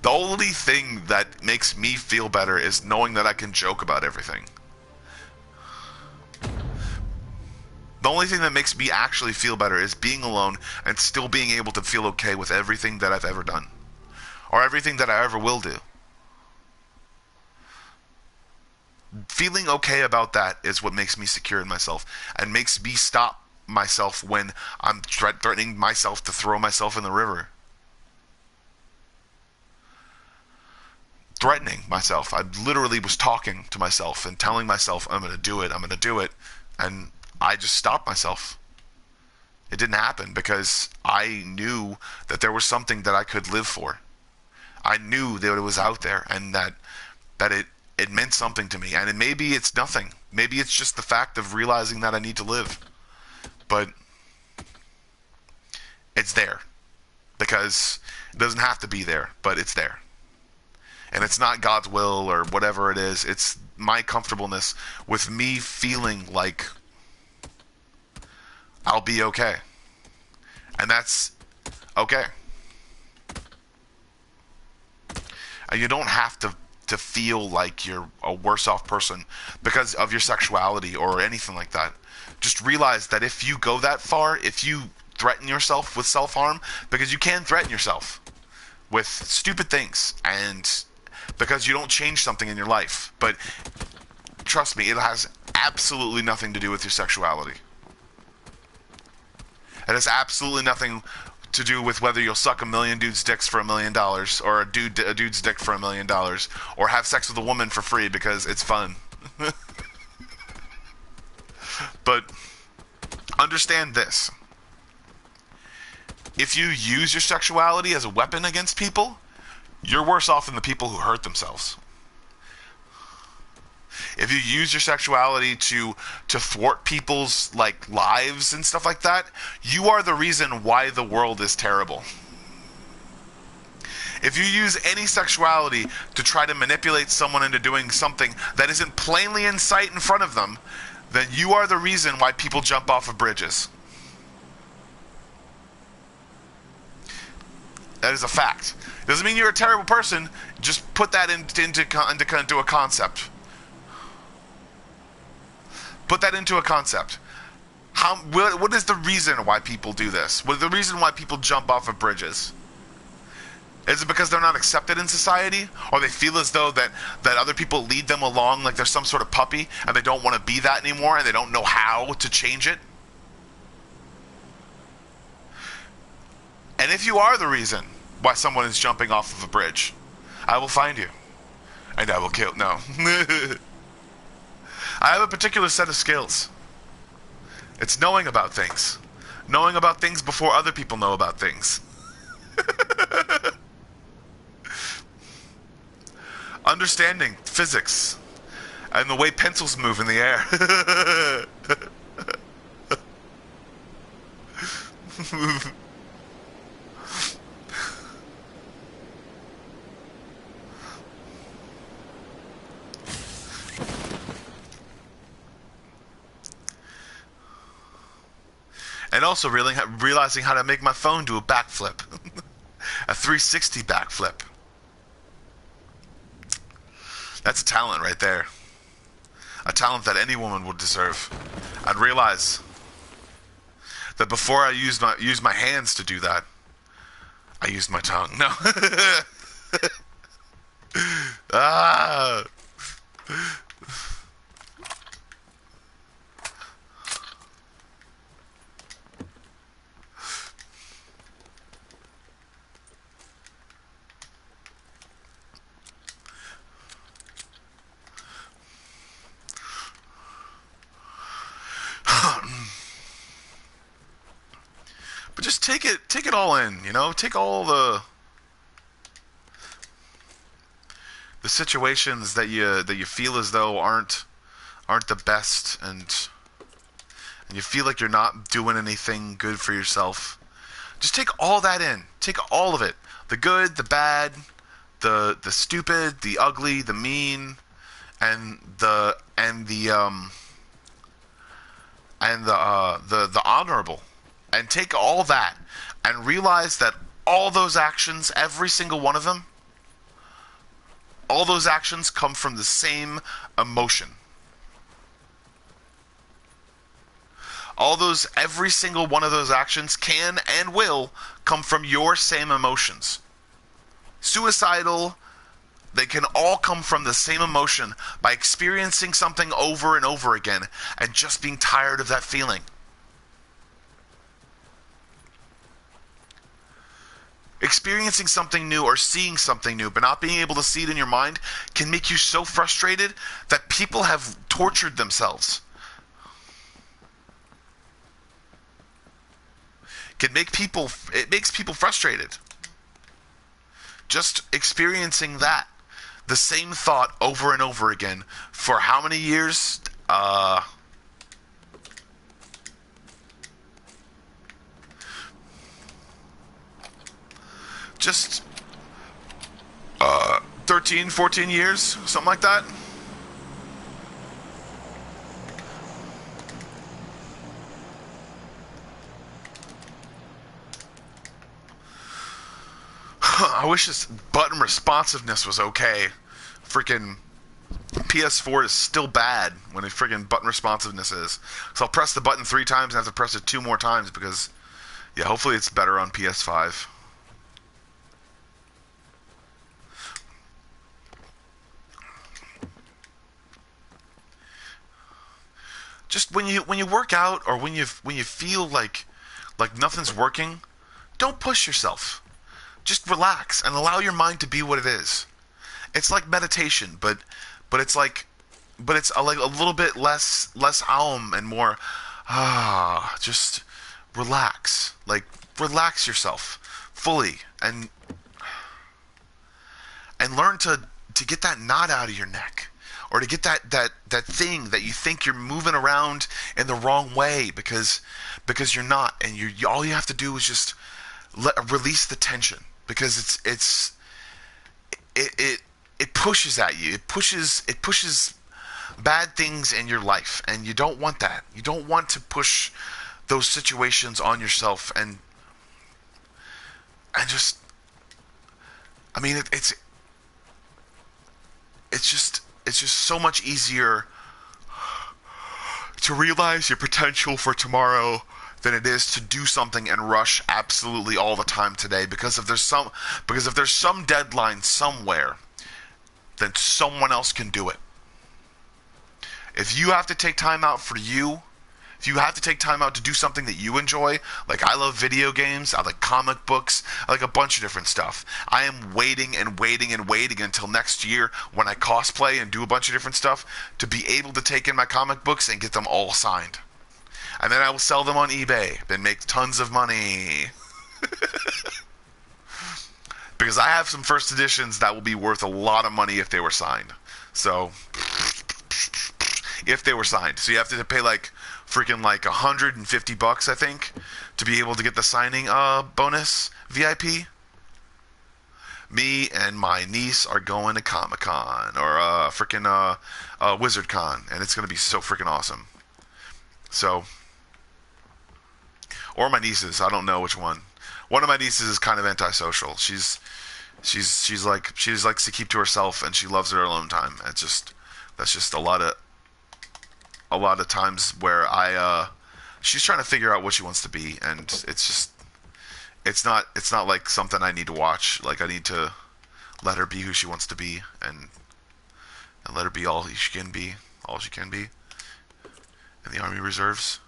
The only thing that makes me feel better is knowing that I can joke about everything. The only thing that makes me actually feel better is being alone and still being able to feel okay with everything that I've ever done. Or everything that I ever will do. Feeling okay about that is what makes me secure in myself and makes me stop myself when I'm threatening myself to throw myself in the river. Threatening myself. I literally was talking to myself and telling myself, I'm going to do it. And I just stopped myself. It didn't happen because I knew that there was something that I could live for. I knew that it was out there and that it meant something to me. And maybe it's nothing. Maybe it's just the fact of realizing that I need to live. But it's there. Because it doesn't have to be there, but it's there. And it's not God's will or whatever it is. It's my comfortableness with me feeling like I'll be okay. And that's okay. And you don't have to feel like you're a worse off person because of your sexuality or anything like that. Just realize that if you go that far, if you threaten yourself with self-harm, because you can threaten yourself with stupid things, and because you don't change something in your life. But trust me, it has absolutely nothing to do with your sexuality. It has absolutely nothing to do with whether you'll suck a million dudes' dicks for $1 million, or a dude's dick for $1 million, or have sex with a woman for free because it's fun. But understand this. If you use your sexuality as a weapon against people, you're worse off than the people who hurt themselves. If you use your sexuality to thwart people's lives and stuff like that, you are the reason why the world is terrible. If you use any sexuality to try to manipulate someone into doing something that isn't plainly in sight in front of them, then you are the reason why people jump off of bridges. That is a fact. Doesn't mean you're a terrible person. Just put that into a concept. Put that into a concept. What is the reason why people do this? What is the reason why people jump off of bridges? Is it because they're not accepted in society? Or they feel as though that other people lead them along like they're some sort of puppy and they don't want to be that anymore and they don't know how to change it? And if you are the reason why someone is jumping off of a bridge, I will find you. And I will kill... No. I have a particular set of skills. It's knowing about things. Knowing about things before other people know about things. Understanding physics and the way pencils move in the air. And also realizing how to make my phone do a backflip. A 360 backflip. That's a talent right there. A talent that any woman would deserve. I'd realize that before I used my hands to do that, I used my tongue. No. Ah. But just take it all in, you know? Take all the situations that you feel as though aren't the best, and you feel like you're not doing anything good for yourself. Just take all that in. Take all of it. The good, the bad, the stupid, the ugly, the mean, and the honorable. And take all that and realize that all those actions, every single one of them, all those actions come from the same emotion. Every single one of those actions can and will come from your same emotions. Suicidal, they can all come from the same emotion by experiencing something over and over again and just being tired of that feeling. Experiencing something new or seeing something new but not being able to see it in your mind can make you so frustrated that people have tortured themselves. It makes people frustrated. Just experiencing that, the same thought over and over again for how many years? Just 13, 14 years, something like that. I wish this button responsiveness was okay. Freaking PS4 is still bad when the freaking button responsiveness is. So I'll press the button 3 times and have to press it 2 more times because, yeah, hopefully it's better on PS5. Just when you work out or when you feel like nothing's working, don't push yourself. Just relax and allow your mind to be what it is. It's like meditation, but it's like a little bit less and more just relax. Like relax yourself fully and learn to get that knot out of your neck. Or to get that thing that you think you're moving around in the wrong way because you're not, and all you have to do is just release the tension because it pushes at you. It pushes bad things in your life, and you don't want that. You don't want to push those situations on yourself and just. I mean, it's just so much easier to realize your potential for tomorrow than it is to do something and rush absolutely all the time today because if there's some deadline somewhere, then someone else can do it. If you have to take time out for you, if you have to take time out to do something that you enjoy, like I love video games, I like comic books, I like a bunch of different stuff. I am waiting until next year when I cosplay and do a bunch of different stuff to be able to take in my comic books and get them all signed. And then I will sell them on eBay, then make tons of money. Because I have some first editions that will be worth a lot of money if they were signed. So, if they were signed. So you have to pay like freaking like $150, I think, to be able to get the signing bonus VIP. Me and my niece are going to Comic-Con or freaking WizardCon, and it's going to be so freaking awesome. So, or my nieces, I don't know which one. One of my nieces is kind of antisocial. She likes to keep to herself, and she loves her alone time. That's just a lot of times where she's trying to figure out what she wants to be, and it's not like something I need to watch. Like, I need to let her be who she wants to be, and let her be all she can be in the Army Reserves.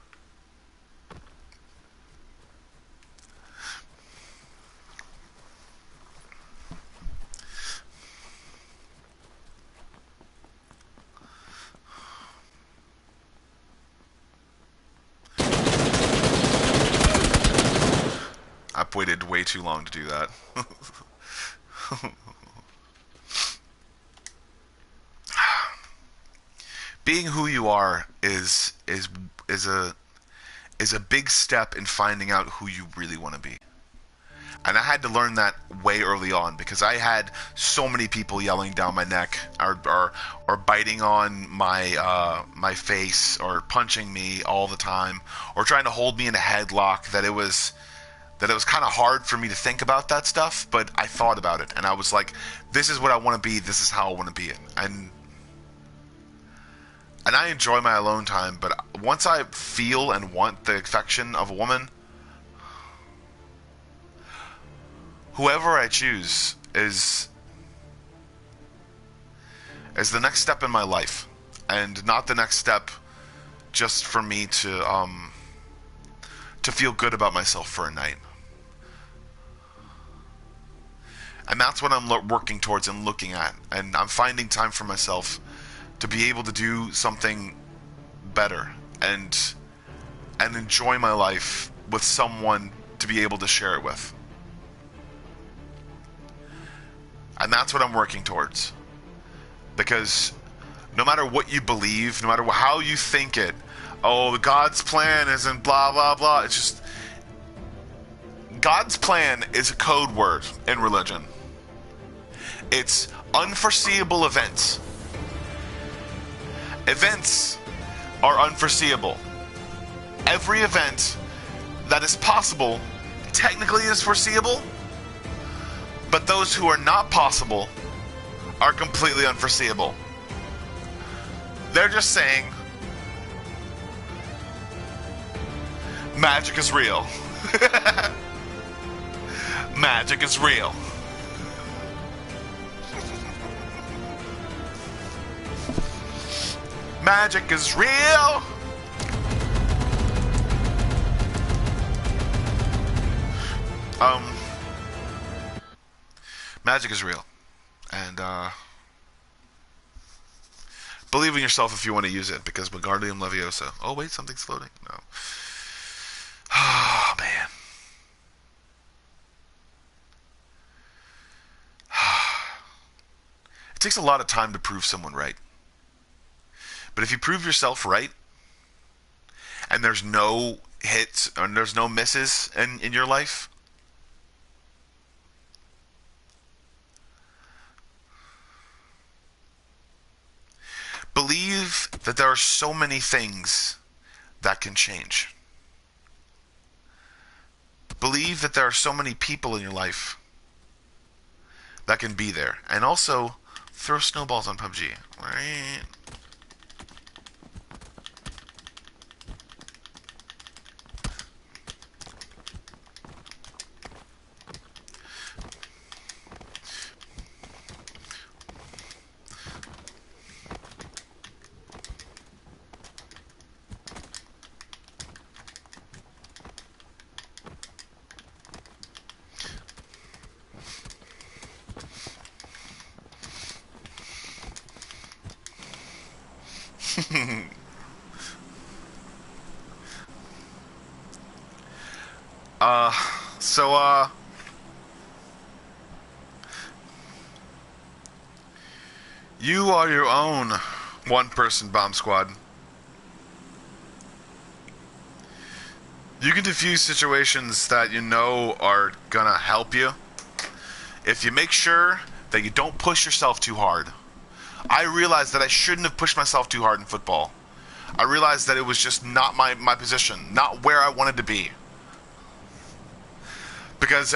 I've waited way too long to do that. Being who you are is a big step in finding out who you really want to be. And I had to learn that way early on, because I had so many people yelling down my neck or biting on my face or punching me all the time or trying to hold me in a headlock that it was kind of hard for me to think about that stuff, but I thought about it, and I was like, this is what I want to be, this is how I want to be it. And I enjoy my alone time, but once I feel and want the affection of a woman, whoever I choose is the next step in my life, and not the next step just for me to feel good about myself for a night. And that's what I'm working towards and looking at. And I'm finding time for myself to be able to do something better and enjoy my life with someone to be able to share it with. And that's what I'm working towards. Because no matter what you believe, no matter how you think it, oh, God's plan isn't blah, blah, blah. It's just, God's plan is a code word in religion. It's unforeseeable events. Events are unforeseeable. Every event that is possible technically is foreseeable, but those who are not possible are completely unforeseeable. They're just saying, magic is real. Magic is real. Magic is real. Magic is real. And believe in yourself if you want to use it, because Wingardium Leviosa. Oh wait, something's floating. No. Oh man. It takes a lot of time to prove someone right. But if you prove yourself right, and there's no hits and there's no misses in your life, believe that there are so many things that can change. Believe that there are so many people in your life that can be there. And also, throw snowballs on PUBG, right? So, you are your own one-person bomb squad. You can diffuse situations that you know are gonna help you if you make sure that you don't push yourself too hard. I realized that I shouldn't have pushed myself too hard in football. I realized that it was just not my position, not where I wanted to be. Because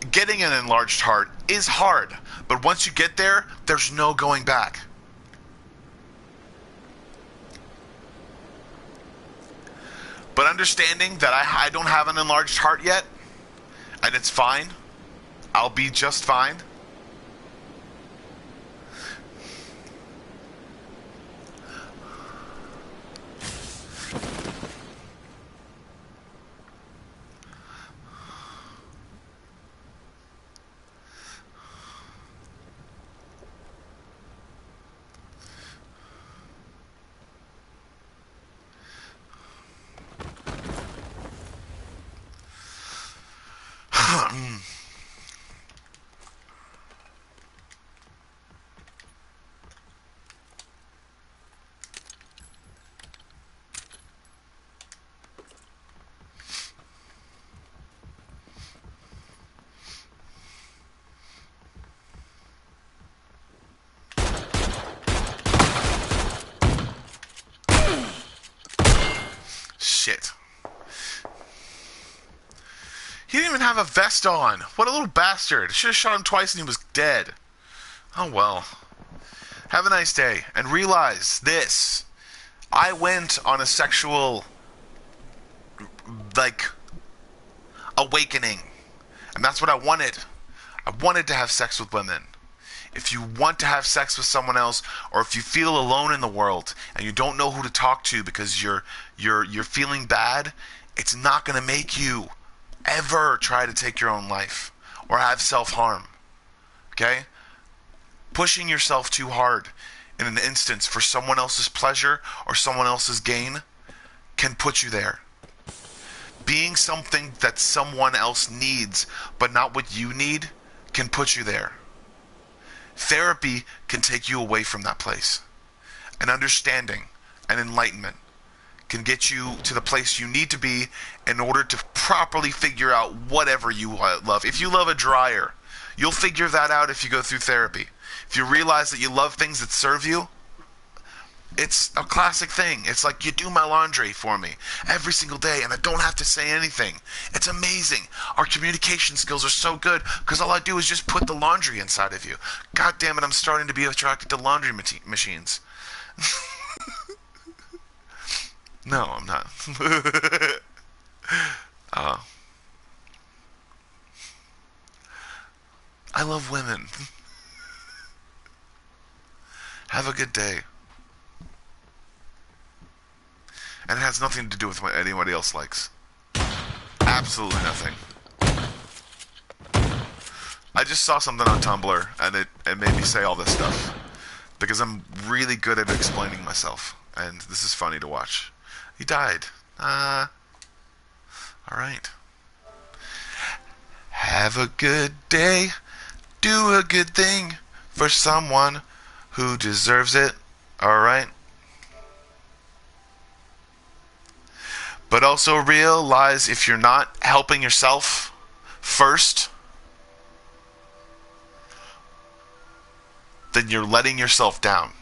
getting an enlarged heart is hard, but once you get there, there's no going back. But understanding that I don't have an enlarged heart yet, and it's fine, I'll be just fine. Shit. He didn't even have a vest on. What a little bastard. Should have shot him twice and he was dead. Oh well. Have a nice day. And realize this. I went on a sexual, awakening. And that's what I wanted. I wanted to have sex with women. If you want to have sex with someone else, or if you feel alone in the world and you don't know who to talk to because you're feeling bad, it's not going to make you ever try to take your own life or have self-harm. Okay? Pushing yourself too hard in an instance for someone else's pleasure or someone else's gain can put you there. Being something that someone else needs but not what you need can put you there. Therapy can take you away from that place. And understanding and enlightenment can get you to the place you need to be in order to properly figure out whatever you love. If you love a dryer, you'll figure that out if you go through therapy. If you realize that you love things that serve you, it's a classic thing. It's like, you do my laundry for me every single day and I don't have to say anything. It's amazing. Our communication skills are so good because all I do is just put the laundry inside of you. God damn it, I'm starting to be attracted to laundry machines. No, I'm not. I love women. Have a good day. And it has nothing to do with what anybody else likes. Absolutely nothing. I just saw something on Tumblr, and it made me say all this stuff. Because I'm really good at explaining myself. And this is funny to watch. He died. Alright. Have a good day. Do a good thing for someone who deserves it. Alright? But also realize if you're not helping yourself first, then you're letting yourself down.